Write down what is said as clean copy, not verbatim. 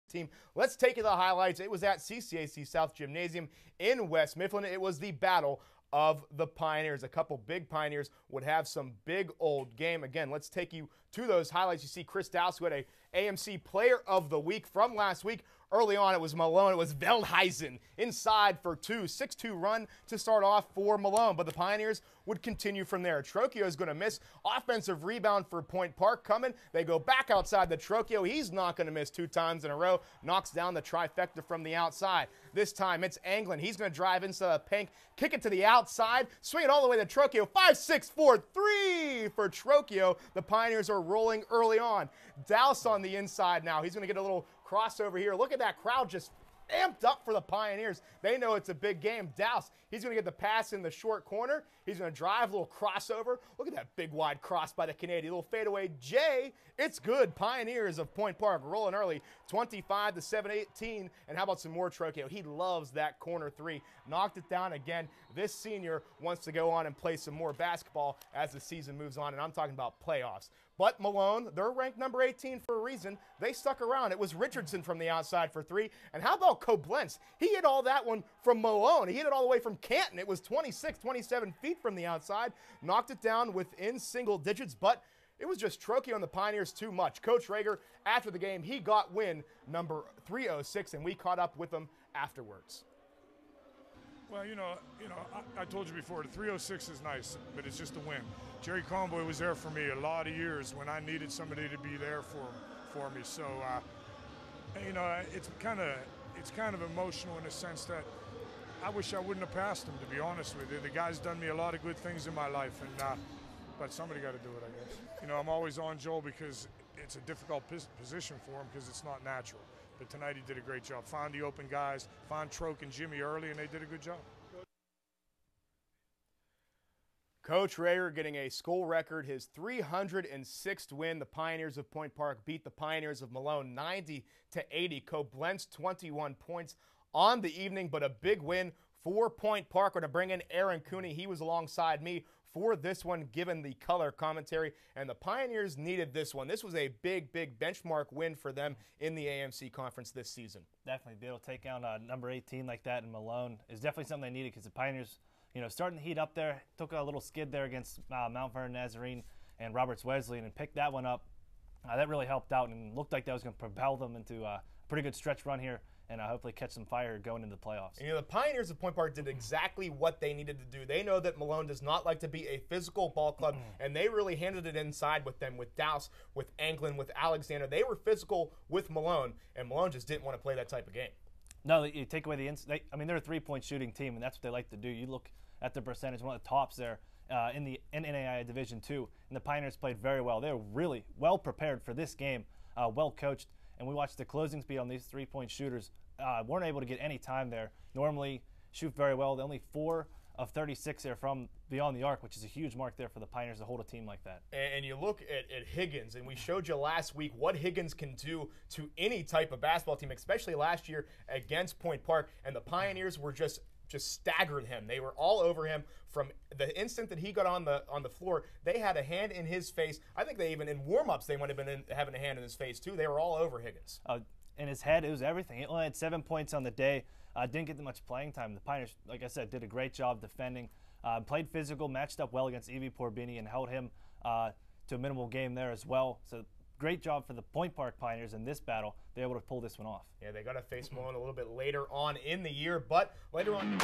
team. Let's take you to the highlights. It was at CCAC South Gymnasium in West Mifflin. It was the battle of the Pioneers. A couple big Pioneers would have some big old game. Again, let's take you to those highlights. You see Chris Dowse, who had a AMC Player of the Week from last week. Early on, it was Malone. It was Veldhuizen inside for 6-2 run to start off for Malone. But the Pioneers would continue from there. Trocchio is going to miss. Offensive rebound for Point Park coming. They go back outside the Trocchio. He's not going to miss 2 times in a row. Knocks down the trifecta from the outside. This time it's Anglin. He's going to drive inside the paint, kick it to the outside, swing it all the way to Trocchio. 5-6-4-3 for Trocchio. The Pioneers are rolling early on. Dowse on the inside now. He's going to get a little crossover here. Look at that crowd just amped up for the Pioneers. They know it's a big game. Dowse, he's going to get the pass in the short corner. He's going to drive, a little crossover. Look at that big wide cross by the Canadian. Little fadeaway. Jay, it's good. Pioneers of Point Park rolling early, 25-7-18. And how about some more Trocchio? He loves that corner 3. Knocked it down again. This senior wants to go on and play some more basketball as the season moves on, and I'm talking about playoffs. But Malone, they're ranked number 18 for a reason. They stuck around. It was Richardson from the outside for 3. And how about Koblenz? He hit all that one from Malone. He hit it all the way from Canton. It was 26, 27 feet from the outside. Knocked it down within single digits, but it was just Trocchio and the Pioneers too much. Coach Rager, after the game, he got win number 306, and we caught up with him afterwards. Well, I told you before, the 306 is nice, but it's just a win. Jerry Conboy was there for me a lot of years when I needed somebody to be there for me. So, it's kind of emotional in the sense that I wish I wouldn't have passed him, to be honest with you. The guy's done me a lot of good things in my life, but somebody got to do it, I guess. I'm always on Joel because it's a difficult position for him because it's not natural. But tonight he did a great job. Found the open guys, found Troke and Jimmy early, and they did a good job. Coach Rager getting a school record, his 306th win. The Pioneers of Point Park beat the Pioneers of Malone 90-80. Koblenz 21 points on the evening, but a big win for Point Park. We're going to bring in Aaron Cooney. He was alongside me for this one, given the color commentary, and the Pioneers needed this one. This was a big, big benchmark win for them in the AMC conference this season. Definitely be able to take down number 18 like that in Malone is definitely something they needed because the Pioneers, starting to heat up there, took a little skid there against Mount Vernon Nazarene and Roberts Wesleyan and picked that one up. That really helped out and looked like that was going to propel them into a pretty good stretch run here and hopefully catch some fire going into the playoffs. And, the Pioneers of Point Park did exactly what they needed to do. They know that Malone does not like to be a physical ball club, and they really handled it inside with them, with Dowse, with Anglin, with Alexander. They were physical with Malone, and Malone just didn't want to play that type of game. No, you take away they're a three-point shooting team, and that's what they like to do. You look at their percentage, one of the tops there in NAIA Division II, and the Pioneers played very well. They were really well prepared for this game, well coached. And we watched the closing speed on these three-point shooters. Weren't able to get any time there. Normally shoot very well. They're only 4 of 36 there from beyond the arc, which is a huge mark there for the Pioneers to hold a team like that. And you look at Higgins, and we showed you last week what Higgins can do to any type of basketball team, especially last year against Point Park. And the Pioneers were just staggered him. They were all over him from the instant that he got on the floor. They had a hand in his face. I think they even in warm-ups they might have been having a hand in his face too. They were all over Higgins. In his head, it was everything. He only had 7 points on the day. Didn't get that much playing time. The Pioneers, like I said, did a great job defending. Played physical, matched up well against Evie Porbini and held him to a minimal game there as well. So great job for the Point Park Pioneers in this battle. They're able to pull this one off. Yeah, they got to face Malone a little bit later on in the year, but later on.